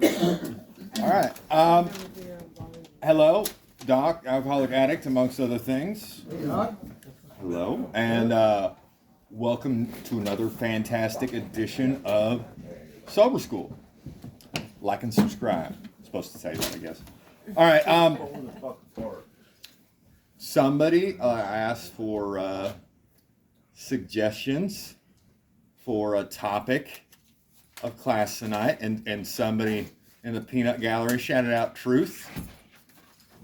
All right. Hello, Doc, alcoholic addict, amongst other things. Hey, Doc. Hello, and welcome to another fantastic edition of Sober School. Like and subscribe. I'm supposed to say that, I guess. All right. Somebody asked for suggestions for a topic of class tonight, and somebody in the peanut gallery shouted out truth.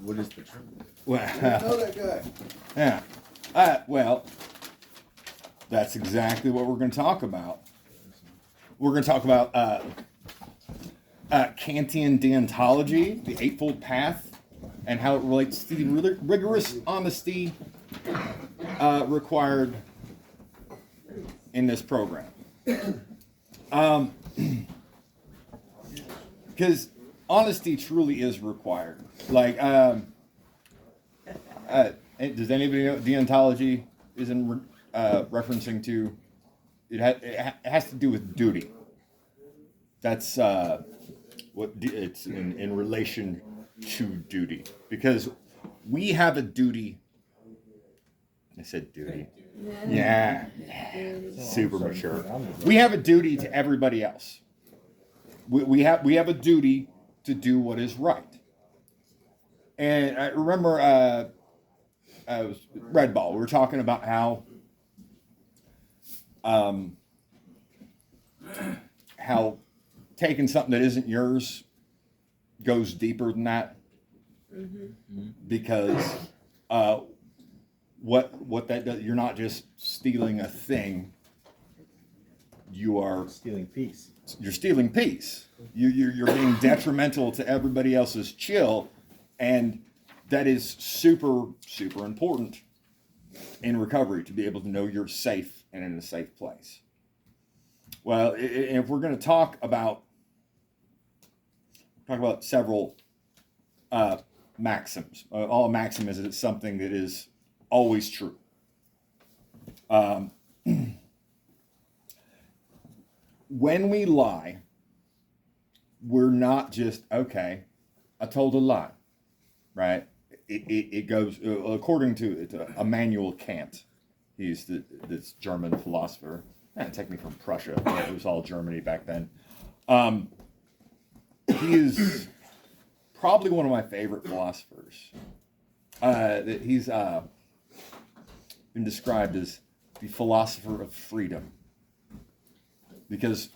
What is the truth? Well, know that guy. yeah. Well, that's exactly what we're going to talk about. We're going to talk about Kantian Deontology, the Eightfold Path, and how it relates to the rigorous honesty required in this program. Because honesty truly is required. Like, does anybody know deontology is in referencing to? It has to do with duty. That's what it's in relation to duty, because we have a duty. I said duty. Yeah. Super mature. We have a duty to everybody else. We have a duty to do what is right. And I remember it was Red Ball. We were talking about how taking something that isn't yours goes deeper than that. Mm-hmm. Because what that does, you're not just stealing a thing. You are Stealing peace. You're stealing peace. You're being detrimental to everybody else's chill, and that is super, super important in recovery, to be able to know you're safe and in a safe place. Well, if we're going to talk about several maxims. All a maxim is it's something that is always true. When we lie, we're not just, okay, I told a lie, right? It goes, according to Immanuel Kant. He's this German philosopher. Take me from Prussia. It was all Germany back then. He is probably one of my favorite philosophers. He's been described as the philosopher of freedom, because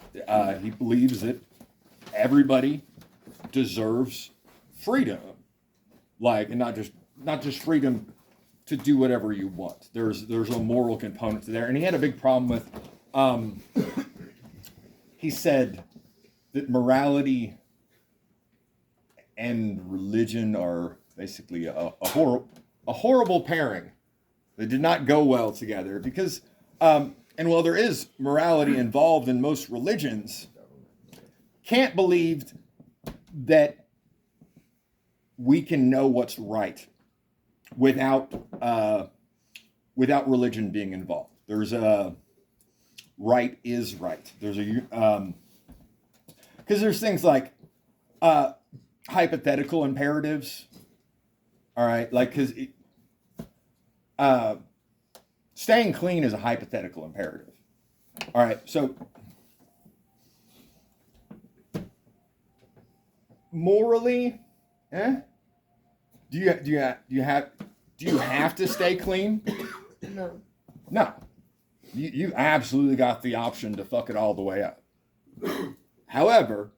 he believes that everybody deserves freedom, like, and not just freedom to do whatever you want. There's a moral component to there, and he had a big problem with. He said that morality and religion are basically a horrible pairing. They did not go well together because. And while there is morality involved in most religions, Kant believed that we can know what's right without religion being involved. There's a right is right. There's a because there's things like hypothetical imperatives. All right, like because. Staying clean is a hypothetical imperative. All right, so morally, do you have to stay clean? No. No. You absolutely got the option to fuck it all the way up. However,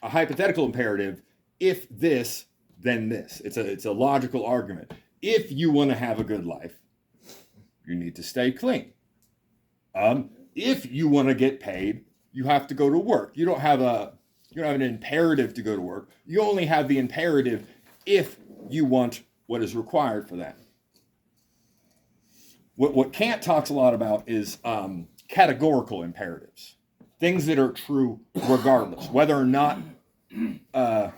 a hypothetical imperative, if this, then this. It's a logical argument. If you want to have a good life, you need to stay clean. If you want to get paid, you have to go to work. You don't have an imperative to go to work. You only have the imperative if you want what is required for that. What Kant talks a lot about is categorical imperatives, things that are true regardless, whether or not doesn't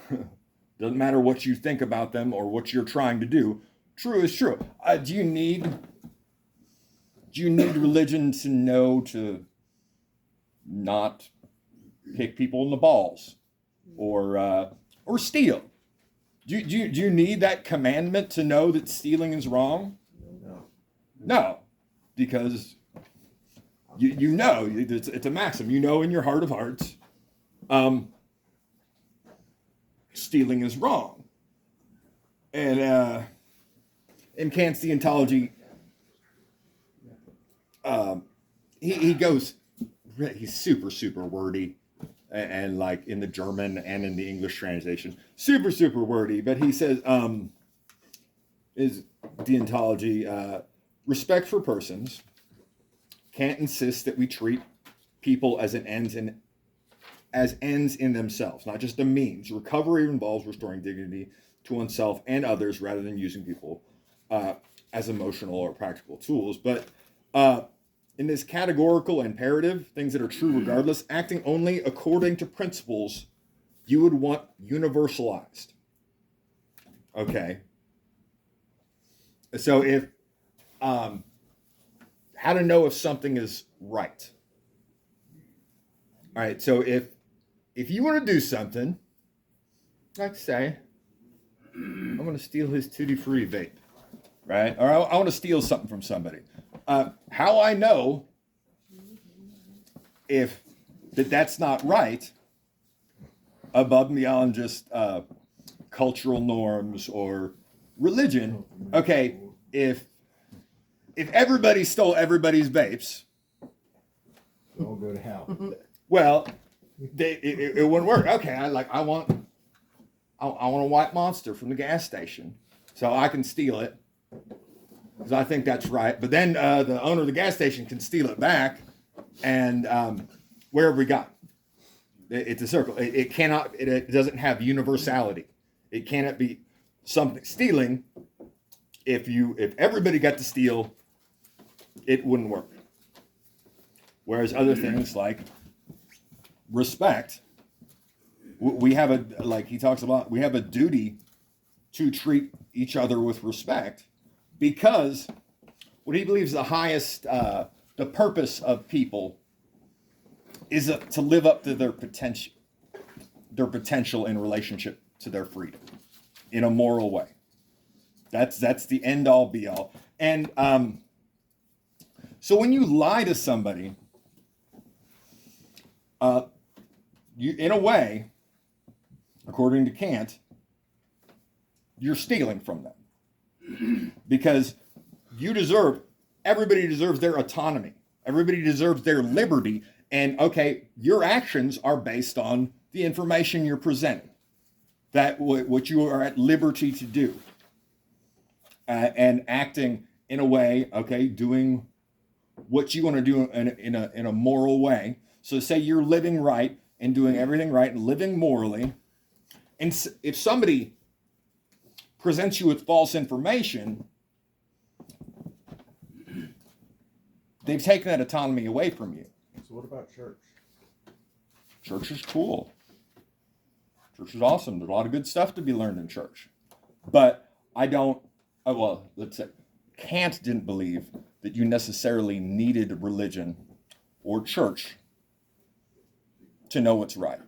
matter what you think about them or what you're trying to do. True is true. Do you need religion to know to not kick people in the balls? or steal. Do you need that commandment to know that stealing is wrong? No, because you know it's a maxim. You know in your heart of hearts, stealing is wrong. And in Kant's Deontology, he goes, he's super wordy, and like in the German and in the English translation, super wordy. But he says, is Deontology, respect for persons. Kant insists that we treat people as ends in themselves, not just a means. Recovery involves restoring dignity to oneself and others rather than using people as emotional or practical tools. But in this categorical imperative, things that are true regardless, acting only according to principles you would want universalized. Okay. So if how to know if something is right. All right, so if you want to do something, like say, I'm going to steal his Tutti Frutti vape, right? Or I want to steal something from somebody. How I know if that's not right, above and beyond just cultural norms or religion. Okay, if everybody stole everybody's vapes, They'll go to hell. well, it wouldn't work. Okay, I want a white Monster from the gas station, so I can steal it because I think that's right. But then the owner of the gas station can steal it back, and where have we got? It's a circle. It cannot. It doesn't have universality. It cannot be something stealing. If everybody got to steal, it wouldn't work. Whereas other things like respect, we have he talks about, we have a duty to treat each other with respect, because what he believes the highest, the purpose of people is to live up to their potential in relationship to their freedom in a moral way. That's the end all be all. And so when you lie to somebody, you, in a way, according to Kant, you're stealing from them. Because everybody deserves their autonomy. Everybody deserves their liberty. And okay, your actions are based on the information you're presenting. That what you are at liberty to do. And acting in a way, okay, doing what you want to do in a moral way. So say you're living right and doing everything right and living morally. And if somebody presents you with false information, they've taken that autonomy away from you. So what about church? Church is cool. Church is awesome. There's a lot of good stuff to be learned in church. But let's say Kant didn't believe that you necessarily needed religion or church to know what's right.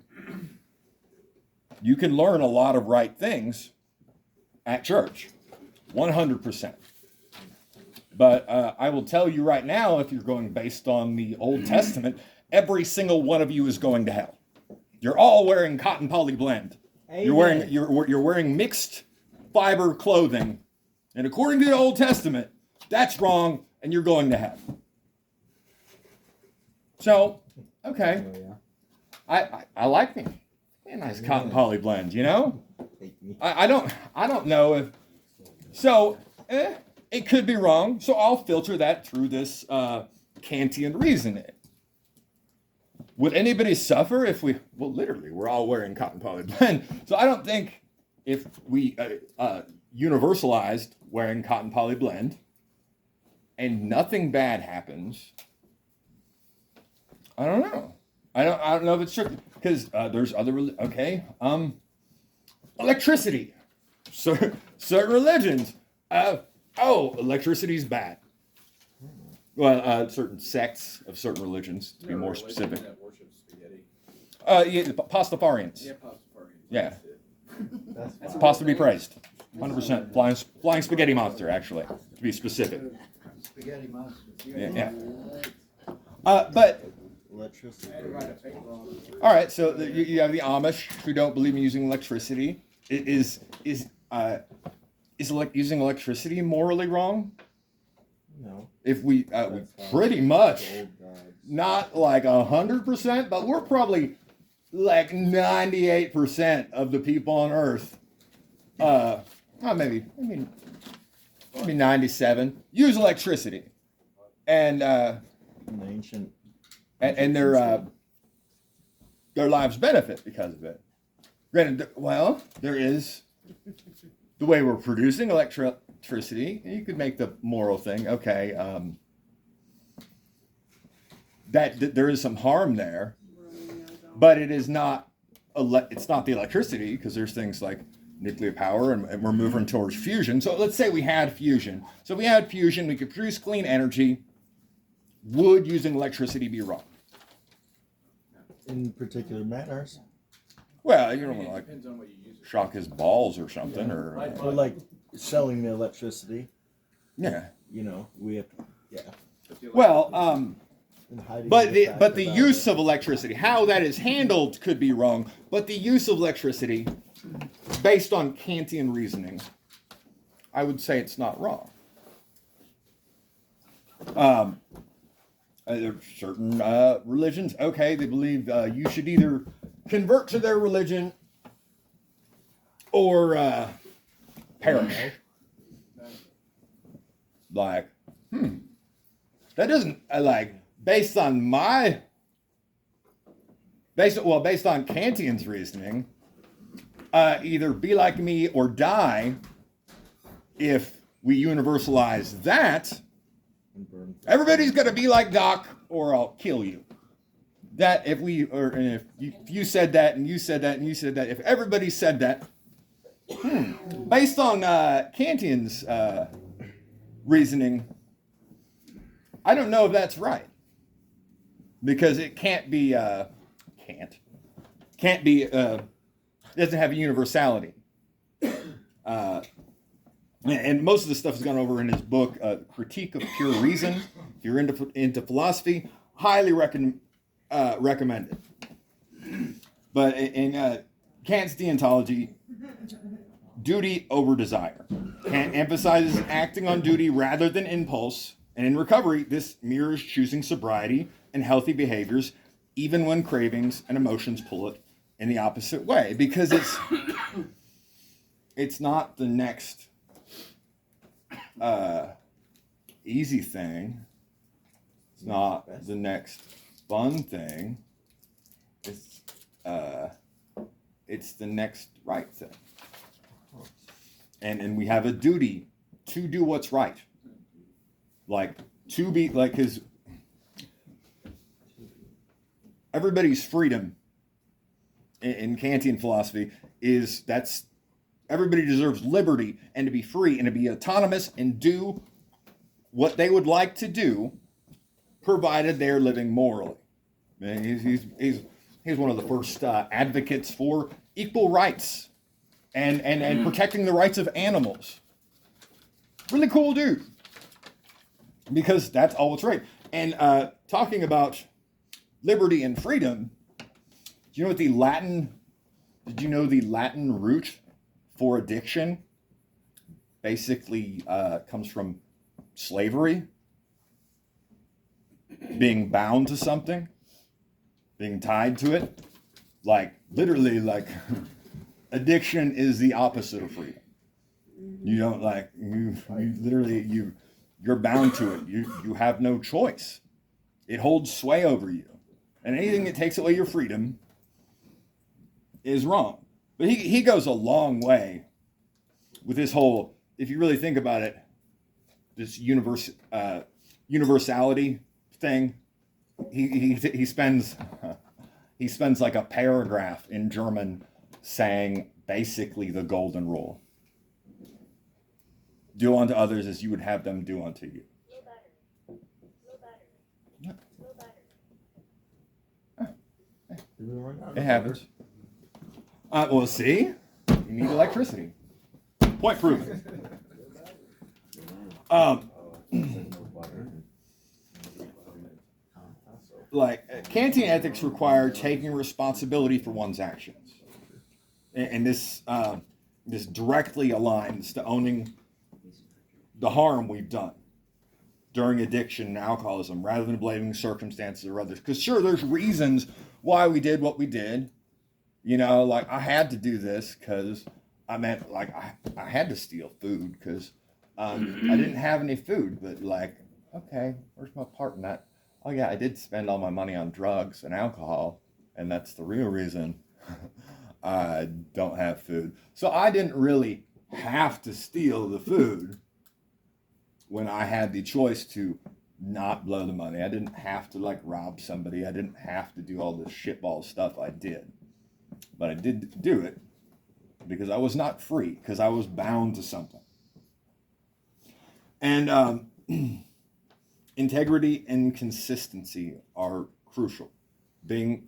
You can learn a lot of right things at church, 100%. But I will tell you right now, if you're going based on the Old Testament, every single one of you is going to hell. You're all wearing cotton poly blend. Amen. You're wearing mixed fiber clothing, and according to the Old Testament, that's wrong, and you're going to hell. So, okay, I like me a nice cotton poly blend, you know. I don't know if so. It could be wrong, so I'll filter that through this Kantian reasoning. Would anybody suffer if literally, we're all wearing cotton poly blend. So I don't think if we universalized wearing cotton poly blend and nothing bad happens, I don't know. I don't know if it's true, because there's other, electricity. Certain religions, electricity's bad. Well, certain sects of certain religions, to be more specific. That worship spaghetti. Pastafarians. Yeah, Pastafarians. Yeah, That's possibly praised. 100%. Flying spaghetti monster, actually, to be specific. Spaghetti monster. Yeah. But electricity. all right, so you have the Amish who don't believe in using electricity. Is using electricity morally wrong? No. If we That's how pretty much the old gods. not like 100%, but we're probably like 98% of the people on Earth. Maybe 97 use electricity, and In the ancient. and their lives benefit because of it. Granted, well, there is the way we're producing electricity. You could make the moral thing, okay. That there is some harm there, but it is not. It's not the electricity, because there's things like nuclear power, and we're moving towards fusion. So let's say we had fusion. So if we had fusion, we could produce clean energy. Would using electricity be wrong? In particular manners. Well, you don't want to like Depends on what you use it. shock his balls or something, or Or like selling the electricity. yeah. You know, we have to, yeah. Well, And hiding but the fact about use it. of electricity, how that is handled, could be wrong. But the use of electricity, based on Kantian reasoning, I would say it's not wrong. There are certain religions, okay, they believe you should either convert to their religion or perish. Like, that doesn't like based on Kantian's reasoning, either be like me or die. If we universalize that, And burn. everybody's gonna be like Doc, or I'll kill you. That if you said that, and you said that, and you said that, if everybody said that, based on Kantian's reasoning, I don't know if that's right, because it can't be doesn't have a universality. And most of the stuff is gone over in his book, Critique of Pure Reason. If you're into philosophy, highly recommend it. But in Kant's Deontology, duty over desire. Kant emphasizes acting on duty rather than impulse. And in recovery, this mirrors choosing sobriety and healthy behaviors, even when cravings and emotions pull it in the opposite way. Because it's not the next easy thing. It's not the next fun thing. It's the next right thing. And we have a duty to do what's right. Like, to be, like, his, everybody's freedom in Kantian philosophy is that's, everybody deserves liberty and to be free and to be autonomous and do what they would like to do, provided they're living morally. And he's one of the first advocates for equal rights and protecting the rights of animals. Really cool dude. Because that's all what's right. And talking about liberty and freedom, do you know what did you know the Latin root for addiction basically comes from slavery? Being bound to something, being tied to it. Like, literally, like, addiction is the opposite of freedom. You don't, like, you literally, you're bound to it. You have no choice. It holds sway over you. And anything that takes away your freedom is wrong. But he goes a long way with this whole, if you really think about it, this universality thing. He spends like a paragraph in German saying basically the golden rule. Do unto others as you would have them do unto you. It happens. Well, see, you need electricity. Point proven. Kantian ethics require taking responsibility for one's actions, and this directly aligns to owning the harm we've done during addiction and alcoholism, rather than blaming circumstances or others. Because sure, there's reasons why we did what we did. You know, like I had to do this because I had to steal food because I didn't have any food. But like, okay, where's my part in that? Oh yeah, I did spend all my money on drugs and alcohol, and that's the real reason I don't have food. So I didn't really have to steal the food when I had the choice to not blow the money. I didn't have to like rob somebody. I didn't have to do all this shitball stuff I did. But I did do it because I was not free, because I was bound to something. And integrity and consistency are crucial. Taking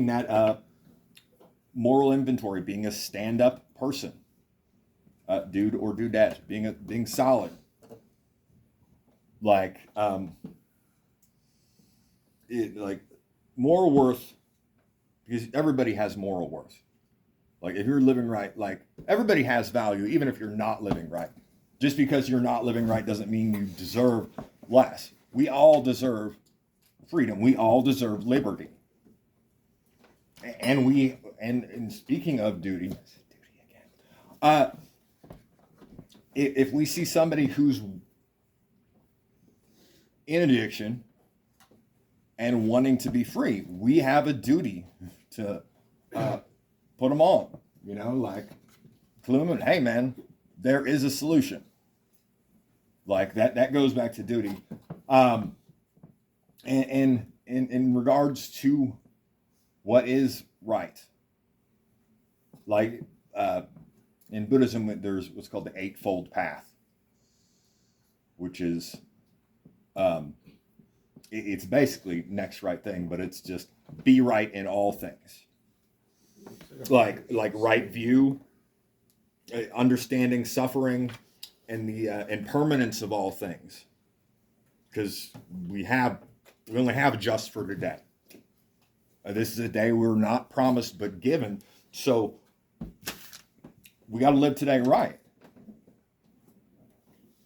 that moral inventory, being a stand-up person, dude or dudette, being solid. Like moral worth, because everybody has moral worth. Like if you're living right, like everybody has value, even if you're not living right. Just because you're not living right doesn't mean you deserve less. We all deserve freedom. We all deserve liberty. And speaking of duty again, if we see somebody who's in addiction and wanting to be free, we have a duty to put them on. You know, like clue them in. Hey, man, there is a solution. Like that goes back to duty. And in regards to what is right, like in Buddhism, there's what's called the Eightfold Path, which is it's basically next right thing, but it's just be right in all things. Like right view, understanding suffering, and the impermanence of all things, because we only have just for today. This is a day we're not promised but given, so we got to live today right.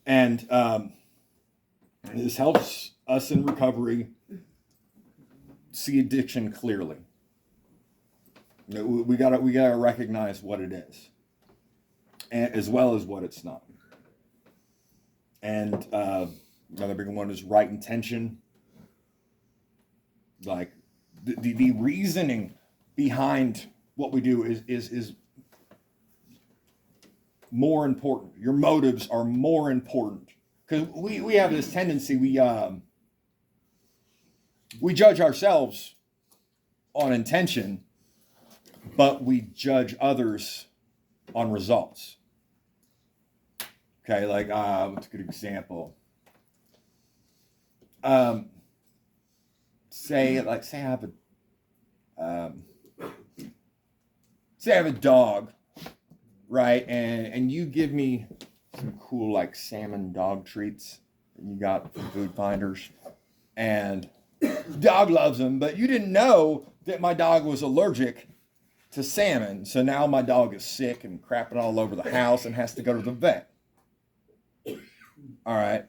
And this helps us in recovery see addiction clearly. You know, we gotta recognize what it is, and as well as what it's not. And another big one is right intention. Like the reasoning behind what we do is more important. Your motives are more important, because we have this tendency, we judge ourselves on intention, but we judge others on results. Okay, like what's a good example? Say I have a dog, right? And you give me some cool like salmon dog treats that you got from Food Finders, and dog loves them, but you didn't know that my dog was allergic to salmon, so now my dog is sick and crapping all over the house and has to go to the vet. All right.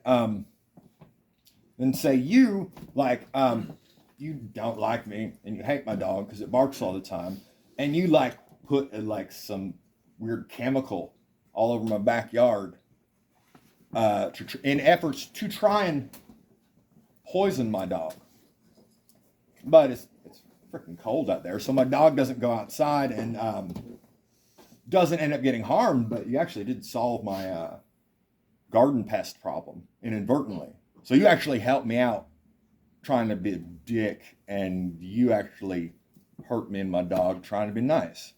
Then say you you don't like me and you hate my dog because it barks all the time, and you put some weird chemical all over my backyard in efforts to try and poison my dog. But it's freaking cold out there, so my dog doesn't go outside and doesn't end up getting harmed, but you actually did solve my garden pest problem inadvertently. So you actually helped me out trying to be a dick, and you actually hurt me and my dog trying to be nice.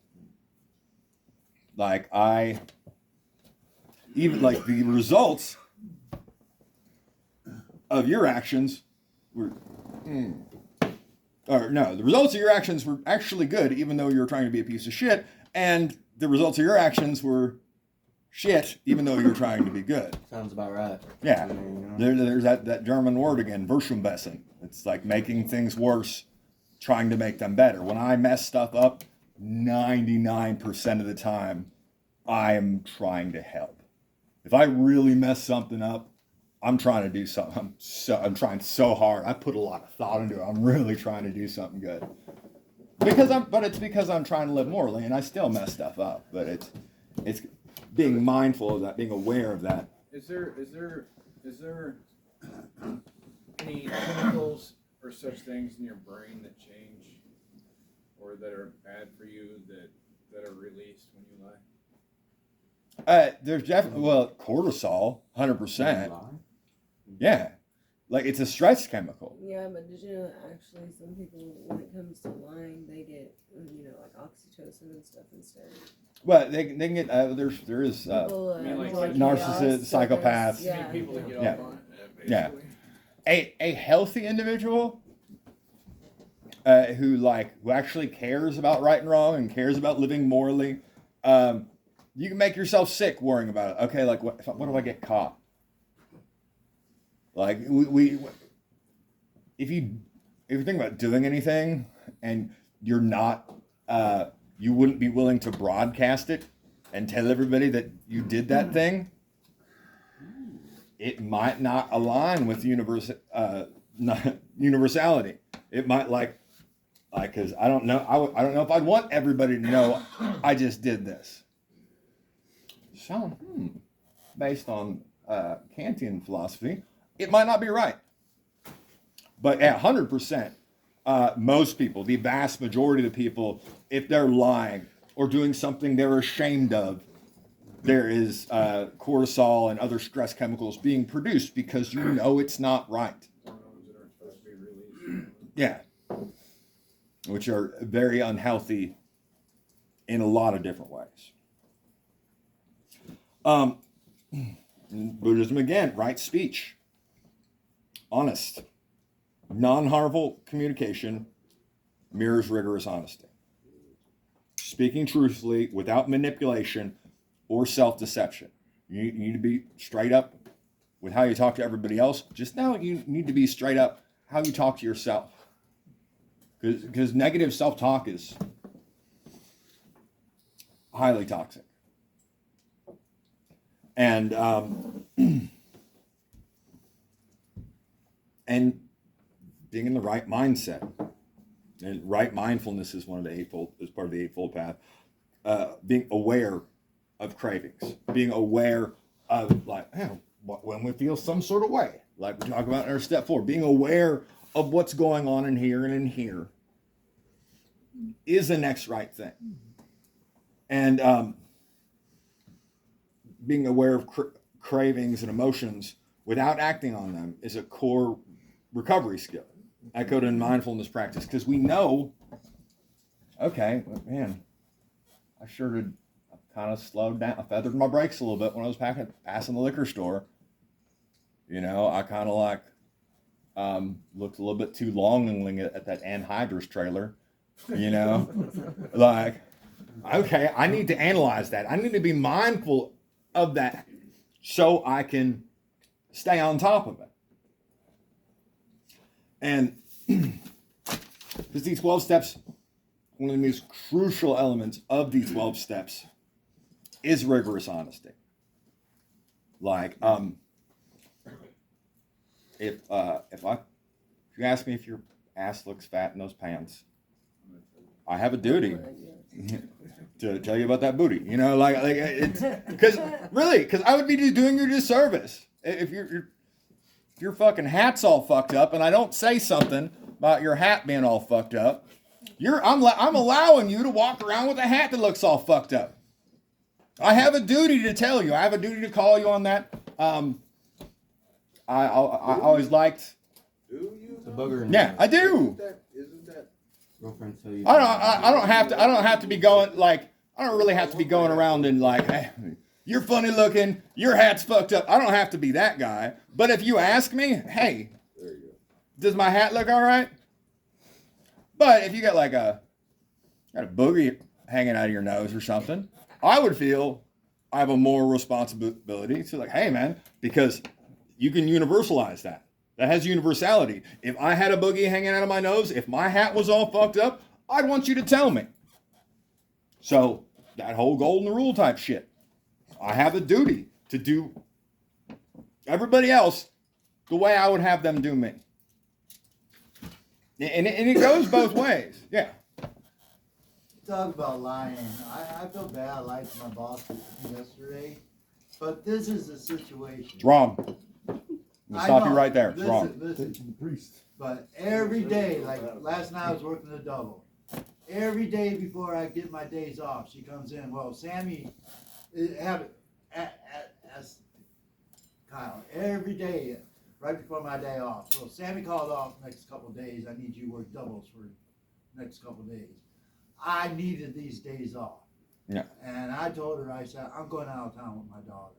The results of your actions were or no, the results of your actions were actually good, even though you were trying to be a piece of shit, and the results of your actions were shit, even though you're trying to be good. Sounds about right. Yeah, I mean, there's that German word again, Verschlimmbessern. It's like making things worse, trying to make them better. When I mess stuff up, 99% of the time, I am trying to help. If I really mess something up, I'm trying to do something. I'm trying so hard. I put a lot of thought into it. I'm really trying to do something good. But it's because I'm trying to live morally, and I still mess stuff up. But it's being mindful of that, being aware of that. Is there any chemicals or such things in your brain that change or that are bad for you that are released when you lie? There's definitely cortisol, 100%. Yeah, like it's a stress chemical. Yeah, but did you know that actually some people, when it comes to lying, they get, like oxytocin and stuff instead? Well, they can get there is People, like narcissists, psychopaths. Yeah. People that get Yeah. off on it. Yeah. A healthy individual who actually cares about right and wrong and cares about living morally, you can make yourself sick worrying about it. Okay, like what if I get caught? Like if you think about doing anything and you're not you wouldn't be willing to broadcast it and tell everybody that you did that thing, it might not align with universality. It might because I don't know. I don't know if I'd want everybody to know I just did this. So, based on Kantian philosophy, it might not be right. But at 100%, most people, the vast majority of the people, if they're lying or doing something they're ashamed of, there is cortisol and other stress chemicals being produced because you know it's not right. Hormones that aren't supposed to be released. Yeah. Which are very unhealthy in a lot of different ways. Buddhism, again, right speech. Honest. Non-harmful communication mirrors rigorous honesty. Speaking truthfully without manipulation or self-deception. You need to be straight up with how you talk to everybody else. Just now you need to be straight up how you talk to yourself. Because negative self-talk is highly toxic. And and being in the right mindset. And right mindfulness is one of the part of the Eightfold Path. Being aware of cravings. Being aware of when we feel some sort of way. Like we talk about in our step 4. Being aware of what's going on in here and in here is the next right thing. And being aware of cravings and emotions without acting on them is a core recovery skill, echoed in mindfulness practice, because we know, okay, man, I sure did kind of slowed down. I feathered my brakes a little bit when I was passing the liquor store. I kind of looked a little bit too longingly at that anhydrous trailer, okay, I need to analyze that. I need to be mindful of that so I can stay on top of it. And because these 12 steps, one of the most crucial elements of these 12 steps is rigorous honesty. If you ask me if your ass looks fat in those pants, I have a duty to tell you about that booty. It's because I would be doing you a disservice if your fucking hat's all fucked up and I don't say something about your hat being all fucked up. I'm allowing you to walk around with a hat that looks all fucked up. I have a duty to tell you. I have a duty to call you on that. I always liked. Do you? The booger. Yeah, I do. Isn't that? Girlfriend tell you. I don't have to be going I don't really have to be going around and hey, you're funny looking, your hat's fucked up. I don't have to be that guy. But if you ask me, hey, There you go. does my hat look all right? But if you got like got a boogie hanging out of your nose or something, I would feel I have a moral responsibility to like, hey man, because you can universalize that. That has universality. If I had a boogie hanging out of my nose, if my hat was all fucked up, I'd want you to tell me. So that whole golden rule type shit. I have a duty to do everybody else the way I would have them do me. And it goes both ways. Yeah. Talk about lying. I feel bad. I lied to my boss yesterday, but this is the situation. It's wrong. I'm gonna stop you right there. It's wrong. Listen, but every day, like last night I was working a double. Every day before I get my days off, she comes in. Well, Sammy, as Kyle, every day, right before my day off. So Sammy called off next couple of days. I need you to work doubles for next couple of days. I needed these days off. Yeah. And I told her, I said, I'm going out of town with my daughter.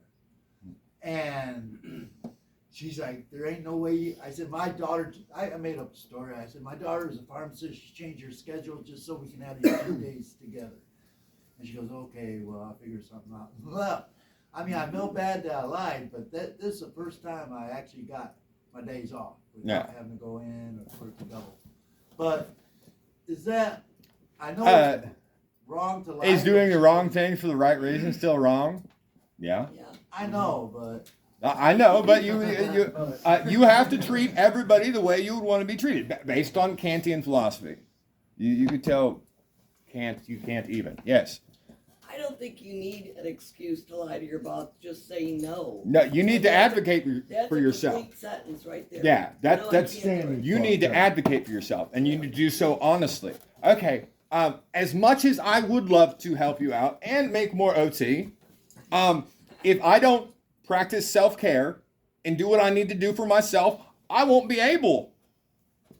And she's like, there ain't no way. I said, my daughter, I made up a story. I said, my daughter is a pharmacist. She changed her schedule just so we can have these 2 days together. And she goes, okay, well, I'll figure something out. Well, I mean, I feel bad that I lied, but this is the first time I actually got my days off without having to go in or work the double. But is that, I know it's wrong to lie. Is doing the wrong thing for the right reason still wrong? Yeah. I know, but I know, but you have to treat everybody the way you would want to be treated, based on Kantian philosophy. You could tell Kant you can't even. Yes. I don't think you need an excuse to lie to your boss. Just say no. No, you need to advocate for That's yourself. a complete sentence right there. Yeah, No, I that's can't do it. you need to advocate for yourself, and you need to do so honestly. Okay, as much as I would love to help you out and make more OT, if I don't practice self-care and do what I need to do for myself, I won't be able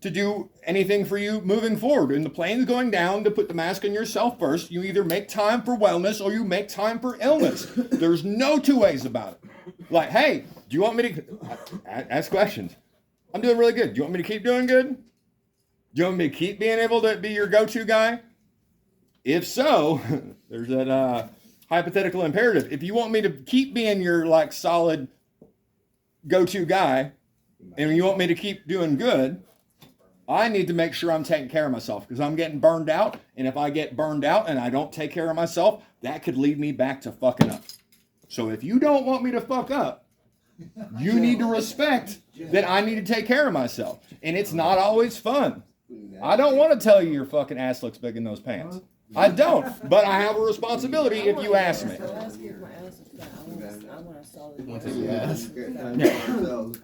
to do anything for you moving forward. And the plane's going down to put the mask on yourself first. You either make time for wellness or you make time for illness. There's no two ways about it. Like, hey, do you want me to ask questions? I'm doing really good. Do you want me to keep doing good? Do you want me to keep being able to be your go-to guy? If so, there's that hypothetical imperative. If you want me to keep being your like solid go-to guy, and you want me to keep doing good, I need to make sure I'm taking care of myself because I'm getting burned out. And if I get burned out and I don't take care of myself, that could lead me back to fucking up. So if you don't want me to fuck up, you need to respect that I need to take care of myself. And it's not always fun. I don't want to tell you your fucking ass looks big in those pants. I don't, but I have a responsibility if you ask me. So ask if my ass is fat. I want a solid.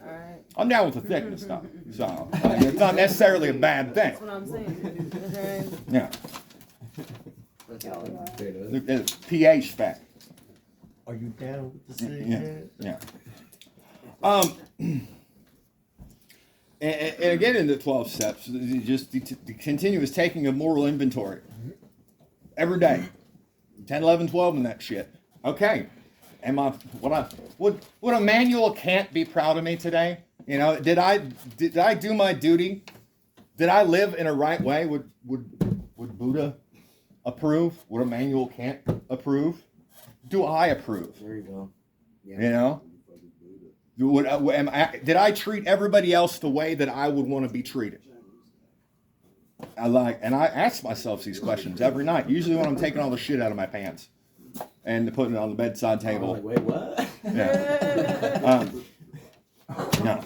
Alright. I'm down with the thickness stuff, so it's not necessarily a bad thing. That's what I'm saying. Okay. Yeah, the pH fact. Are you down with the cig? Yeah. And again, in the 12 steps, just the continuous taking of moral inventory every day, 10, 11, 12, and that shit. Okay, would Emmanuel Kant be proud of me today? You know, did I do my duty? Did I live in a right way? Would Buddha approve? Would Emmanuel Kant approve? Do I approve? There you go. Yeah. You know? Did I treat everybody else the way that I would want to be treated? And I ask myself these questions every night, usually when I'm taking all the shit out of my pants and putting it on the bedside table. Like, wait, what? Yeah. No.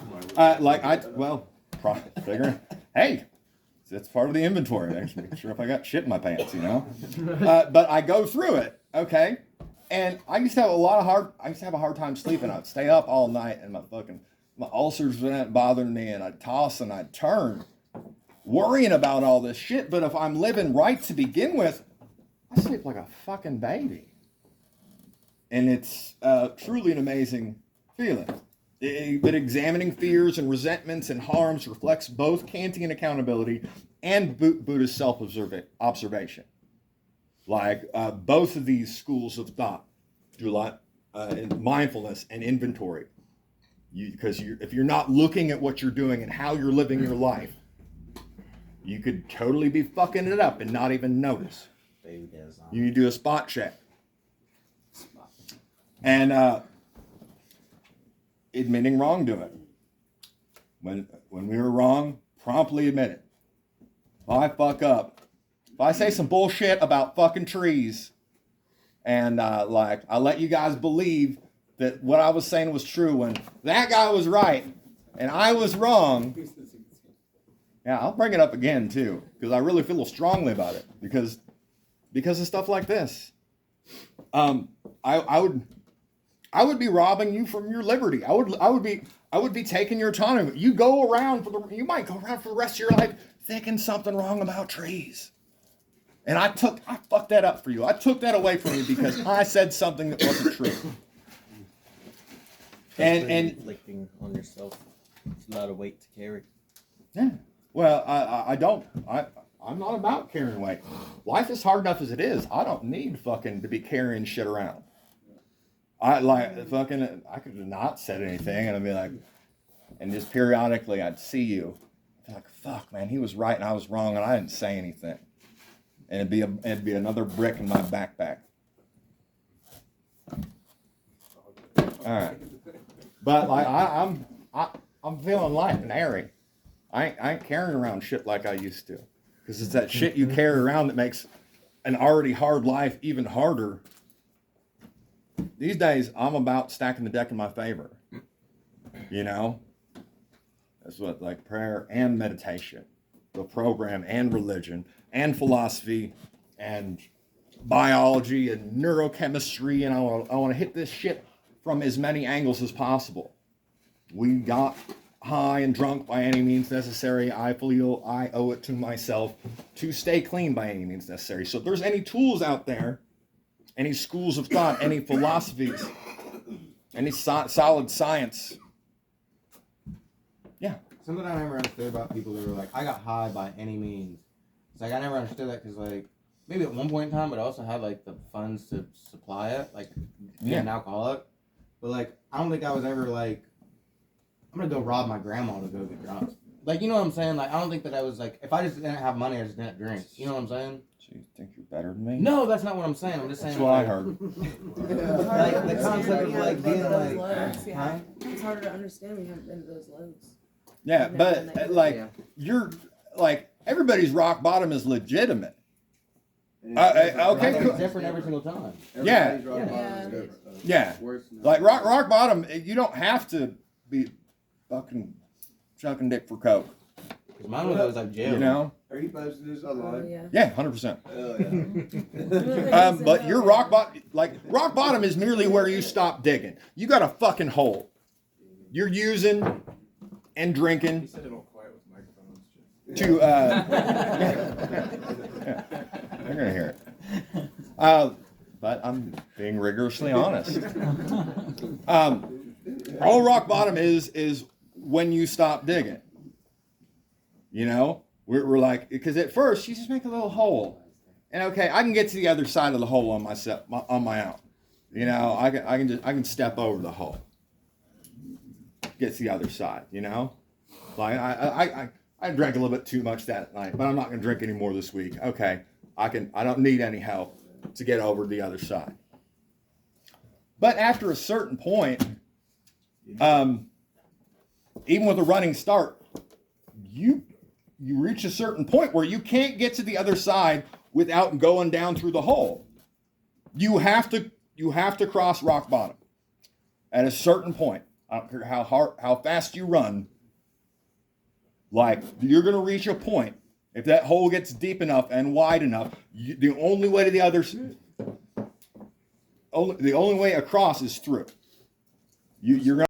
Figure, hey, that's part of the inventory. I'm making sure if I got shit in my pants, you know? But I go through it, okay? And I used to have a hard time sleeping. I'd stay up all night and my ulcers weren't bothering me and I'd toss and I'd turn, worrying about all this shit. But if I'm living right to begin with, I sleep like a fucking baby. And it's truly an amazing feeling. But examining fears and resentments and harms reflects both Kantian accountability and Buddhist self-observation. Like both of these schools of thought do a lot in mindfulness and inventory. Because if you're not looking at what you're doing and how you're living your life, You could totally be fucking it up and not even notice. Baby does. You need to do a spot check. And admitting wrongdoing. When we were wrong, promptly admit it. If I fuck up, if I say some bullshit about fucking trees, and like I let you guys believe that what I was saying was true when that guy was right and I was wrong, yeah, I'll bring it up again too, because I really feel strongly about it because of stuff like this. I would be robbing you from your liberty. I would be taking your autonomy. You might go around for the rest of your life thinking something wrong about trees. And I fucked that up for you. I took that away from you because I said something that wasn't true. And Yeah. Well, I'm not about carrying weight. Life is hard enough as it is. I don't need fucking to be carrying shit around. I could have not said anything and I'd be like, and just periodically I'd see you. I'd be like, fuck man, he was right and I was wrong and I didn't say anything. And it'd be another brick in my backpack. All right. But like I'm feeling light and airy. I ain't carrying around shit like I used to. Because it's that shit you carry around that makes an already hard life even harder. These days, I'm about stacking the deck in my favor. You know? That's what, like prayer and meditation, the program and religion and philosophy and biology and neurochemistry. And I want to hit this shit from as many angles as possible. We got high and drunk by any means necessary. I feel I owe it to myself to stay clean by any means necessary. So if there's any tools out there, any schools of thought, any philosophies, any solid science. Yeah. Something I never understood about people that were like, I got high by any means. It's like, I never understood that because, like, maybe at one point in time, but I also had, like, the funds to supply it, like, being an alcoholic. But, like, I don't think I was ever, like, I'm going to go rob my grandma to go get drunk. Like, you know what I'm saying? Like, I don't think that I was, like, if I just didn't have money, I just didn't drink. You know what I'm saying? So you think you're better than me? No, that's not what I'm saying. I'm just saying. That's what I heard. Like, the concept of, like, being, like, yeah. It's harder to understand when you haven't been to those lows. Yeah, but like you're like everybody's rock bottom is legitimate. Okay, cool. It's different every single time. Yeah. Yeah. Like rock bottom, you don't have to be fucking chucking dick for coke. Mine was always like jail. You know? Are you posting this online? Yeah, 100%. Oh, yeah. But your rock bottom is merely where you stop digging. You got a fucking hole. You're using and drinking He said it all quiet with microphones. to yeah. They're gonna hear it. But I'm being rigorously honest. All rock bottom is when you stop digging. You know, we're like, because at first you just make a little hole, and okay, I can get to the other side of the hole on my own. You know, I can step over the hole, get to the other side. You know, like I drank a little bit too much that night, but I'm not gonna drink any more this week. Okay, I don't need any help to get over to the other side. But after a certain point, even with a running start, you reach a certain point where you can't get to the other side without going down through the hole. You have to cross rock bottom at a certain point. I don't care how fast you run. Like, you're going to reach a point. If that hole gets deep enough and wide enough, the only way to the only way across is through. You're going